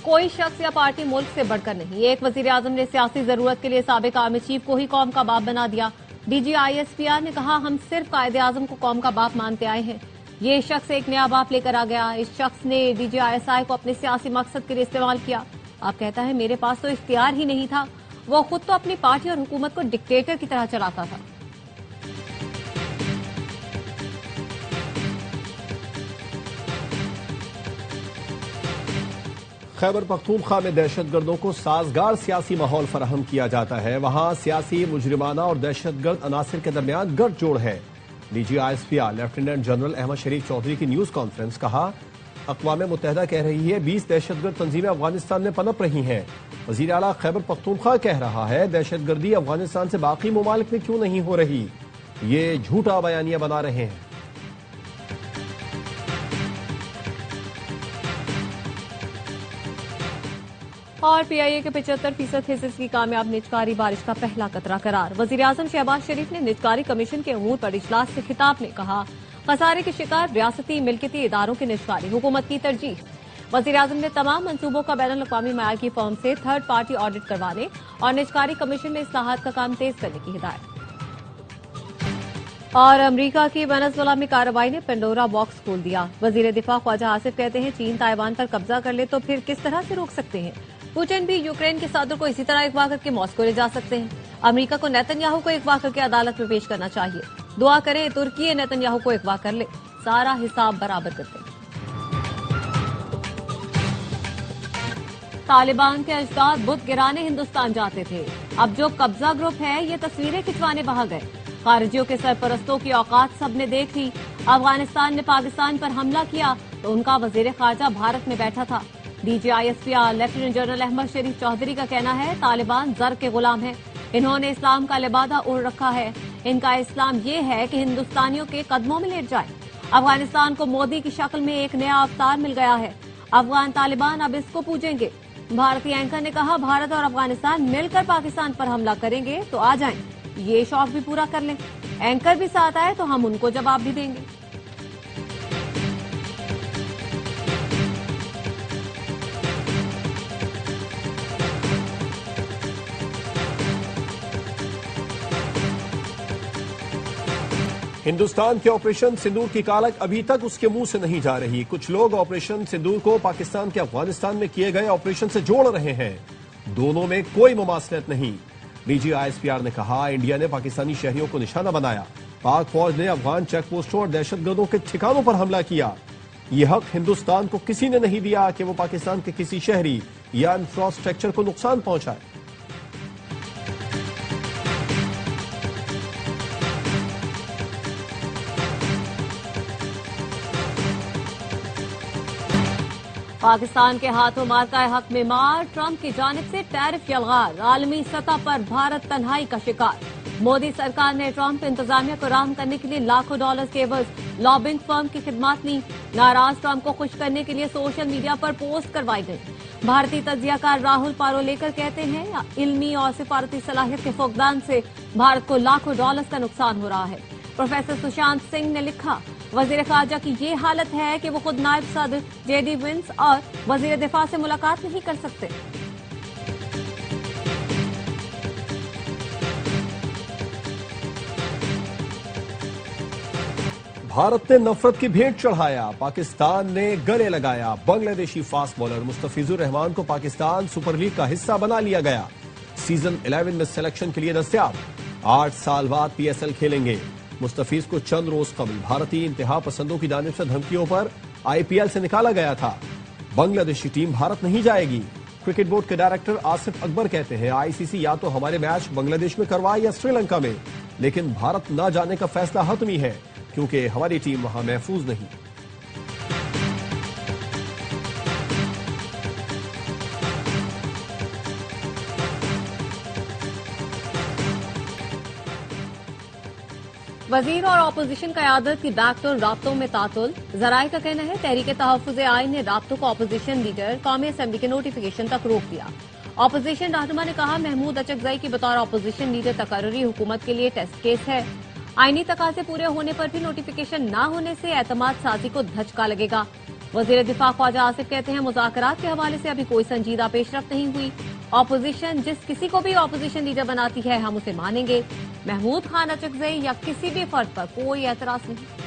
कोई शख्स या पार्टी मुल्क से बढ़कर नहीं। एक वजीर आजम ने सियासी जरूरत के लिए साबिक आर्मी चीफ को ही कौम का बाप बना दिया। DGISPR ने कहा, हम सिर्फ कायदे आजम को कौम का बाप मानते आए हैं। ये शख्स एक नया बाप लेकर आ गया। इस शख्स ने DGISI को अपने सियासी मकसद के लिए इस्तेमाल किया। आप कहता है मेरे पास तो इख्तियार ही नहीं था। वो खुद तो अपनी पार्टी और हुकूमत को डिक्टेटर की तरह चलाता था। खैबर पख्तूनख्वा में दहशतगर्दों को साजगार सियासी माहौल फराहम किया जाता है। वहां सियासी, मुजरिमाना और दहशतगर्द अनासर के दरमियान गठजोड़ है। DGISPR लेफ्टिनेंट जनरल अहमद शरीफ चौधरी की न्यूज कॉन्फ्रेंस। कहा, अक़वाम मुत्तहिदा कह रही है 20 दहशतगर्द तंजीमें अफगानिस्तान में पनप रही हैं। वज़ीर आला खैबर पख्तूनख्वा कह रहा है दहशतगर्दी अफगानिस्तान से बाकी ममालिक में क्यों नहीं हो रही। ये झूठा बयानिया बना रहे हैं। और PIA के 75% हिस्से की कामयाब निजकारी बारिश का पहला कतरा करार। वजीर आजम शहबाज शरीफ ने निजकारी कमीशन के अमूर पर इजलास से खिताब में कहा, खसारे के शिकार रियासती मिल्कियती इदारों की निजकारी हुकूमत की तरजीह। वजीर आजम ने तमाम मंसूबों का बैनुल अक़वामी मयार की फर्म से थर्ड पार्टी ऑडिट करवाने और निजकारी कमीशन में इस्लाहात का काम तेज करने की हिदायत। और अमरीका की वेनेजुएला में कार्रवाई ने पेंडोरा बॉक्स खोल दिया। वजीर दिफा ख्वाजा आसिफ कहते हैं चीन ताइवान पर कब्जा कर ले तो फिर किस तरह से रोक सकते हैं। पुतिन भी यूक्रेन के सदर को इसी तरह अगवा करके मॉस्को ले जा सकते हैं। अमेरिका को नेतन्याहू को अगवा करके अदालत में पेश करना चाहिए। दुआ करें तुर्की नेतन्याहू को अगवा कर ले, सारा हिसाब बराबर करते हैं। तालिबान के अजदाद बुत गिराने हिंदुस्तान जाते थे। अब जो कब्जा ग्रुप है ये तस्वीरें खिंचवाने वहां गए। खारिजियों के सरपरस्तों की औकात सबने देख ली। अफगानिस्तान ने पाकिस्तान पर हमला किया तो उनका वजीर खारजा भारत में बैठा था। DGISPR लेफ्टिनेंट जनरल अहमद शरीफ चौधरी का कहना है तालिबान जर के गुलाम है। इन्होंने इस्लाम का लिबादा ओढ़ रखा है। इनका इस्लाम ये है कि हिंदुस्तानियों के कदमों में लेट जाए। अफगानिस्तान को मोदी की शक्ल में एक नया अवतार मिल गया है। अफगान तालिबान अब इसको पूजेंगे। भारतीय एंकर ने कहा, भारत और अफगानिस्तान मिलकर पाकिस्तान पर हमला करेंगे तो आ जाएं, ये शौक भी पूरा कर लें। एंकर भी साथ आए तो हम उनको जवाब भी देंगे। हिंदुस्तान के ऑपरेशन सिंदूर की कालक अभी तक उसके मुंह से नहीं जा रही। कुछ लोग ऑपरेशन सिंदूर को पाकिस्तान के अफगानिस्तान में किए गए ऑपरेशन से जोड़ रहे हैं। दोनों में कोई मुमासलत नहीं। DGISPR ने कहा, इंडिया ने पाकिस्तानी शहरियों को निशाना बनाया। पाक फौज ने अफगान चेक पोस्टों और दहशतगर्दों के ठिकानों पर हमला किया। यह हक हिंदुस्तान को किसी ने नहीं दिया कि वो पाकिस्तान के किसी शहरी या इंफ्रास्ट्रक्चर को नुकसान पहुंचाए। पाकिस्तान के हाथों मार्का हक में मार। ट्रंप की जानिब से टैरिफ यलगार। आलमी सतह पर भारत तन्हाई का शिकार। मोदी सरकार ने ट्रंप इंतजामिया को राहम करने के लिए लाखों डॉलर के एवज लॉबिंग फर्म की खिदमत ली। नाराज ट्रंप को खुश करने के लिए सोशल मीडिया पर पोस्ट करवाई गई। भारतीय तज्जियाकार राहुल पारोलेकर कहते हैं इल्मी और सिफारती सलाहियत के फुकदान से भारत को लाखों डॉलर का नुकसान हो रहा है। प्रोफेसर सुशांत सिंह ने लिखा, वजीर खारजा की ये हालत है कि वो खुद नायब सदर JD Vance और वजीर दिफा से मुलाकात नहीं कर सकते। भारत ने नफरत की भेंट चढ़ाया। पाकिस्तान ने गले लगाया। बांग्लादेशी फास्ट बॉलर मुस्तफिजुर रहमान को पाकिस्तान सुपर लीग का हिस्सा बना लिया गया। सीजन 11 में सिलेक्शन के लिए दस्तयाब। 8 साल बाद PSL खेलेंगे। मुस्तफिज को चंद रोज कबल भारतीय इंतहा पसंदों की जानिब से धमकियों पर IPL से निकाला गया था। बांग्लादेशी टीम भारत नहीं जाएगी। क्रिकेट बोर्ड के डायरेक्टर आसिफ अकबर कहते हैं ICC या तो हमारे मैच बांग्लादेश में करवाए या श्रीलंका में, लेकिन भारत न जाने का फैसला हतमी है क्योंकि हमारी टीम वहां महफूज नहीं। वजीर और अपोजिशन क़यादत की बैकडोर राब्तों में तातुल। जराये का कहना है तहरीक तहफ़्फ़ुज़ आइन ने राब्तों को अपोजिशन लीडर कौमी असम्बली के नोटिफिकेशन तक रोक दिया। अपोजिशन रहनुमा ने कहा, महमूद अचकज़ई की बतौर अपोजिशन लीडर तकर्रुरी हुकूमत के लिए टेस्ट केस है। आईनी तकाजे पूरे होने पर भी नोटिफिकेशन न होने से एतमाद साजी को धचका लगेगा। वजीर दिफा ख्वाजा आसिफ कहते हैं मुज़ाकरात के हवाले से अभी कोई संजीदा पेशरफ्त नहीं हुई। ऑपोजिशन जिस किसी को भी ऑपोजिशन लीडर बनाती है हम उसे मानेंगे। महमूद खान अचकज़ई या किसी भी फर्द पर कोई एतराज नहीं।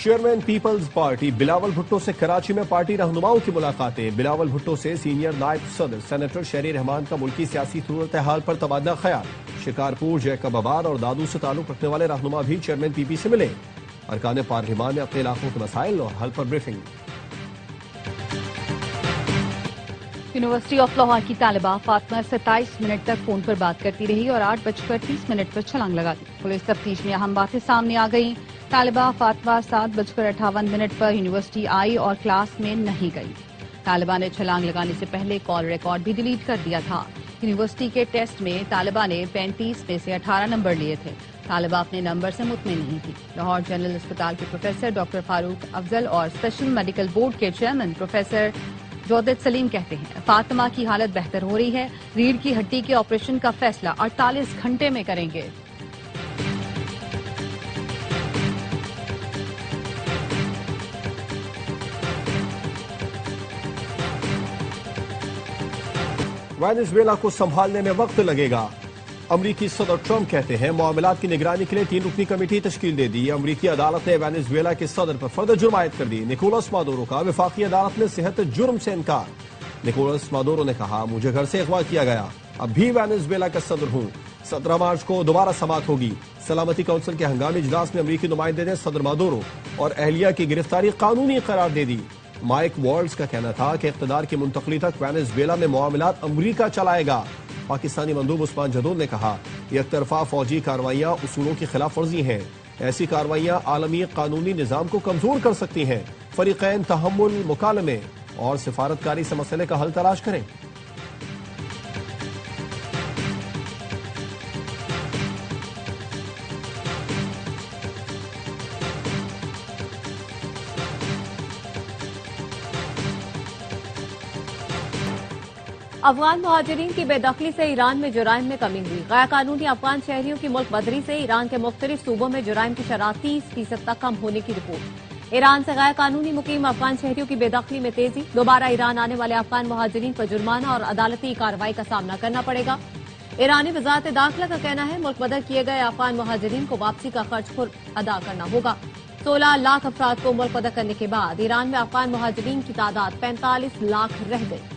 Chairman people's party Bilawal Bhutto से कराची में पार्टी रहनुमाओं की मुलाकातें। बिलावल भुट्टो से सीनियर नायब सदर सेनेटर शहरी रहमान का मुल्की सियासी सूरत हाल पर तबादला ख्याल। शिकारपुर, जैकबाबाद और दादू से ताल्लुक रखने वाले रहनुमा भी चेयरमैन पीपी से मिले। अरकान पार्लिमान ने अपने इलाकों के मसाइल और हल पर ब्रीफिंग। यूनिवर्सिटी ऑफ लाहौर की तालिबा फातिमा 27 मिनट तक फोन पर बात करती रही और 8:30 पर छलांग लगा दी। पुलिस तफ्तीश में अहम बातें सामने आ गईं। तालिबा फातिमा 7:58 पर यूनिवर्सिटी आई और क्लास में नहीं गई। तालिबा ने छलांग लगाने से पहले कॉल रिकॉर्ड भी डिलीट कर दिया था। यूनिवर्सिटी के टेस्ट में तालिबा ने 35 में से 18 नंबर लिए थे। तालिबा अपने नंबर से मुतमिन नहीं थी। लाहौर जनरल अस्पताल के प्रोफेसर डॉक्टर फारूक अफजल और स्पेशल मेडिकल बोर्ड के चेयरमैन प्रोफेसर जौदत सलीम कहते हैं फातिमा की हालत बेहतर हो रही है। रीढ़ की हड्डी के ऑपरेशन का फैसला 48 घंटे में करेंगे। वेनेजुएला को संभालने में वक्त लगेगा। अमरीकी सदर ट्रंप कहते हैं मामलात की निगरानी के लिए 3 रुकनी कमेटी तश्कील दे दी। अमरीकी अदालत ने वेनेजुएला के सदर पर फर्द जुर्म आयद कर दी। निकोलस मादुरो का वफाकी अदालत में सेहत जुर्म से इनकार। निकोलस मादुरो ने कहा मुझे घर से अगवा किया गया, अब भी वेनेजुएला का सदर हूं। 17 मार्च को दोबारा समाअत होगी। सलामती काउंसिल के हंगामी इजलास में अमरीकी नुमाइंदे ने सदर मादुरो और अहलिया की गिरफ्तारी कानूनी करार दे दी। माइक वॉल्ड्स का कहना था कि इख्तिदार की मुंतकली तक वेनेजुएला में मामलात अमरीका चलाएगा। पाकिस्तानी मंदूब उस्मान जदूद ने कहा एक तरफा फौजी कार्रवाइयां उसूलों की खिलाफ वर्जी हैं। ऐसी कार्रवाइयां आलमी कानूनी निजाम को कमजोर कर सकती हैं। फरीकैन तहम्मुल, मुकालमे और सिफारतकारी से मसले का हल तलाश करें। अफगान मुहाजिरीन की बेदखली से ईरान में जुराइम में कमी हुई। गैर कानूनी अफगान शहरियों की मुल्क बदरी से ईरान के मुख्तलिफ सूबों में जुराइम की शरह 30% तक कम होने की रिपोर्ट। ईरान से गैर कानूनी मुकीम अफगान शहरियों की बेदखली में तेजी। दोबारा ईरान आने वाले अफगान मुहाजिरीन पर जुर्माना और अदालती कार्रवाई का सामना करना पड़ेगा। ईरानी वजारत दाखिला का कहना है मुल्क बदर किए गए अफगान मुहाजिरीन को वापसी का खर्च खुद अदा करना होगा। 16 लाख अफराद को मुल्क बदर करने के बाद ईरान में अफगान मुहाजिरीन की तादाद 45 लाख रह गई।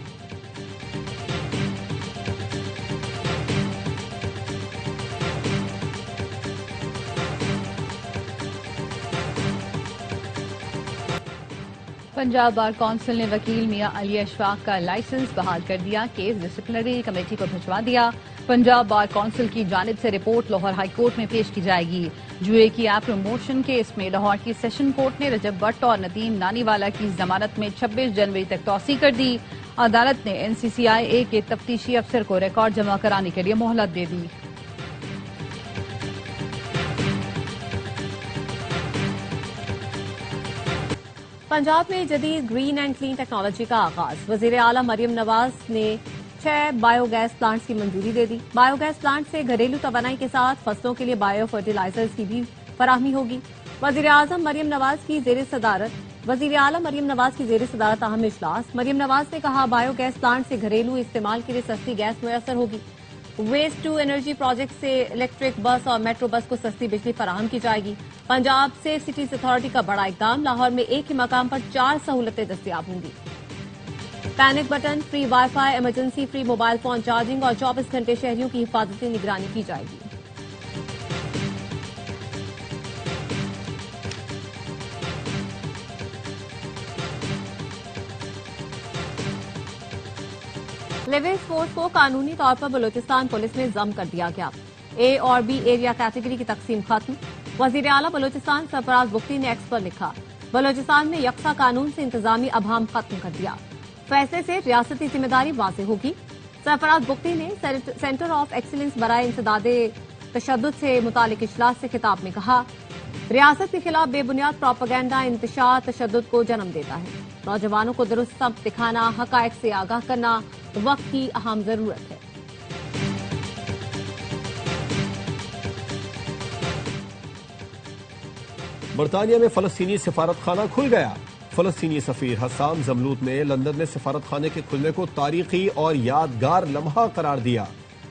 पंजाब बार कौंसिल ने वकील मियां अली अशफाक का लाइसेंस बहाल कर दिया। केस डिसिप्लिनरी कमेटी को भिजवा दिया। पंजाब बार कौंसिल की जानिब से रिपोर्ट लाहौर हाई कोर्ट में पेश की जाएगी। जुए की ऐप प्रमोशन केस में लाहौर की सेशन कोर्ट ने रजब भट्ट और नदीम नानीवाला की जमानत में 26 जनवरी तक तौसी कर दी। अदालत ने NCCIA के तफ्तीशी अफसर को रिकॉर्ड जमा कराने के लिए मोहलत दे दी। पंजाब में जदीद ग्रीन एंड क्लीन टेक्नोलॉजी का आगाज। वजीर आला मरियम नवाज ने 6 बायोगैस प्लांट्स की मंजूरी दे दी। बायोगैस प्लांट से घरेलू तवानाई के साथ फसलों के लिए बायो फर्टिलाइजर्स की भी फराहमी होगी। वजीर आला मरियम नवाज की जेर सदारत अहम इजलास। मरियम नवाज ने कहा बायोगैस प्लांट से घरेलू इस्तेमाल के लिए सस्ती गैस मुयसर होगी। वेस्ट टू एनर्जी प्रोजेक्ट से इलेक्ट्रिक बस और मेट्रो बस को सस्ती बिजली फराहम की जाएगी। पंजाब सेफ सिटीज अथॉरिटी का बड़ा इकदाम। लाहौर में एक ही मकाम पर 4 सहूलतें दस्तयाब होंगी। Panic button, free wifi, emergency free mobile phone charging और 24 घंटे शहरियों की हिफाजती निगरानी की जाएगी। लेवेज फोर्स को कानूनी तौर पर बलूचिस्तान पुलिस में जम कर दिया गया। ए और बी एरिया कैटेगरी की तकसीम खत्म। वजीर आला बलूचिस्तान सरफराज बुख्ती ने एक्स पर लिखा बलूचिस्तान में यकसा कानून से इंतजामी अभाम खत्म कर दिया। फैसले से रियासती जिम्मेदारी वाज़ेह होगी। सरफराज बुख्ती ने सेंटर ऑफ एक्सीलेंस बराए इंसदादे तशद्दुद से मुतालिक इजलास से खिताब में कहा रियासत के खिलाफ बेबुनियाद प्रोपेगेंडा इंतशार तशद्दुद को जन्म देता है। नौजवानों को दुरुस्त सबक दिखाना, हकायक से आगाह करना वक्त की अहम जरूरत है। बरतानिया में फलस्तीनी सिफारत खाना खुल गया। फलस्तीनी सफीर हसाम जमलूत ने लंदन में सिफारत खाने के खुलने को तारीखी और यादगार लम्हा करार दिया।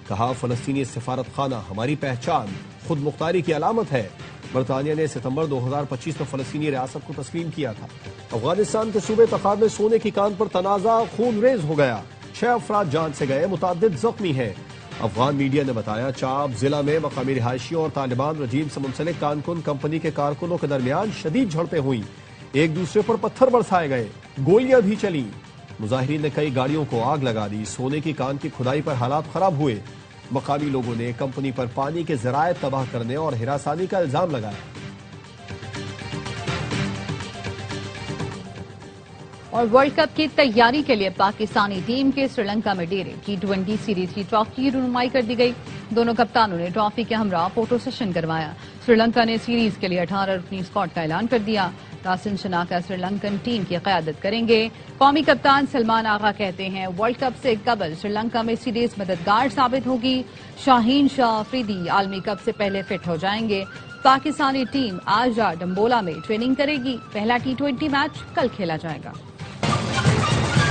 कहा, फलस्तीनी सिफारत खाना हमारी पहचान, खुद मुख्तारी की अलामत है। बरतानिया ने सितंबर 2025 में फलस्तीनी रियासत को तस्लीम किया था। अफगानिस्तान के सूबे तखार में सोने की कान पर तनाजा खूनरेज हो गया। 6 अफराद जान से गए, मुताद्दिद जख्मी हैं। अफगान मीडिया ने बताया, चाब जिला में मकामी रिहायशियों और तालिबान रजीम से मुंसलिक कानकुन कंपनी के कारकुनों के दरमियान शदीद झड़पें हुई। एक दूसरे पर पत्थर बरसाए गए, गोलियां भी चली। मुजाहिरीन ने कई गाड़ियों को आग लगा दी। सोने की कान की खुदाई पर हालात खराब हुए। मकामी लोगों ने कंपनी पर पानी के जराए तबाह करने और हिरासानी का इल्जाम लगाया। और वर्ल्ड कप की तैयारी के लिए पाकिस्तानी टीम के श्रीलंका में डेरे। T20 सीरीज की ट्रॉफी की रुनुमाई कर दी गई। दोनों कप्तानों ने ट्रॉफी के हमरा फोटो सेशन करवाया। श्रीलंका ने सीरीज के लिए 18 रुकनी स्क्वाड का ऐलान कर दिया। रासिन शनाका श्रीलंकन टीम की क़यादत करेंगे। कौमी कप्तान सलमान आगा कहते हैं, वर्ल्ड कप से कबल श्रीलंका में सीरीज मददगार साबित होगी। शाहीन शाह अफरीदी आलमी कप से पहले फिट हो जाएंगे। पाकिस्तानी टीम आज डम्बोला में ट्रेनिंग करेगी। पहला T20 मैच कल खेला जाएगा।